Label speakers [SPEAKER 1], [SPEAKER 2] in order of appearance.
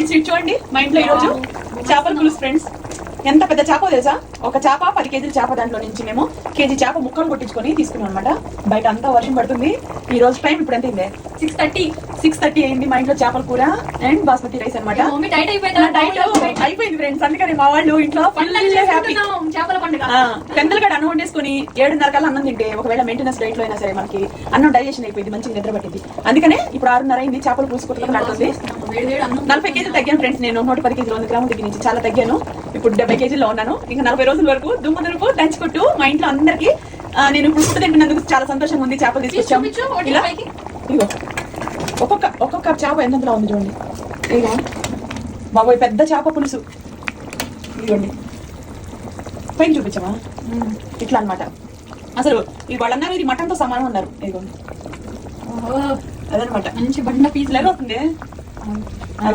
[SPEAKER 1] Friends ఇటు చూడండి మా ఇంట్లో ఈరోజు చేపల పులుసు ఫ్రెండ్స్. ఎంత పెద్ద చేప తెలుసా, ఒక చేప 10 కేజీల చేప, దాంట్లో నుంచి మేము కేజీ చేప ముక్కలు కొట్టించుకొని తీసుకున్నాం అనమాట. బయట అంతా వర్షం పడుతుంది. ఈ రోజు టైం ఇప్పుడు ఎంత అయింది? 6:30 అయింది. మా ఇంట్లో చేపల కూర అండ్ బాస్మతి రైస్ అనమాట. అయిపోయింది ఫ్రెండ్స్. అందుకని మా వాళ్ళు ఇంట్లో చేపల పండుగ పెద్దలు గడ అన్నం వండేసుకుని 7:30 కల్లా అన్నం తింటే ఒకవేళ మెయింటెనెన్స్ డైట్ లో అయినా సరే మనకి అన్నం డైజెషన్ అయిపోయింది, మంచిగా నిద్ర పట్టింది. అందుకనే ఇప్పుడు 6:30 అయింది. చేపలు పూసుకుంటున్నాం నడుతుంది. 40 కేజీలు తగ్గాను ఫ్రెండ్స్. నేను 110 కేజీలు 100 గ్రాముల దగ్గర నుంచి చాలా తగ్గాను. ఇప్పుడు 70 కేజీలో ఉన్నాను. ఇంకా 40 రోజుల వరకు దుమ్ము దులుపు దంచుకుంటూ మా ఇంట్లో అందరికి నేను ఇప్పుడు ఫుడ్ తింటున్నందుకు చాలా సంతోషంగా ఉంది. చేపలు తీసుకొచ్చాము. ఇలా ఇదిగో ఒక్కొక్క చేప ఎంతలా ఉంది చూడండి. ఇదిగో బాబోయ్ పెద్ద చేప పులుసు. ఇదిగోండి పైకి చూపించమా, ఇట్లా అనమాట. అసలు ఈ వాళ్ళన్నారు ఇది మటన్ తో సమానం అన్నారు. ఇదిగోండి అదనమాట, మంచి బండ పీస్ లాగా అవుతుంది. అవి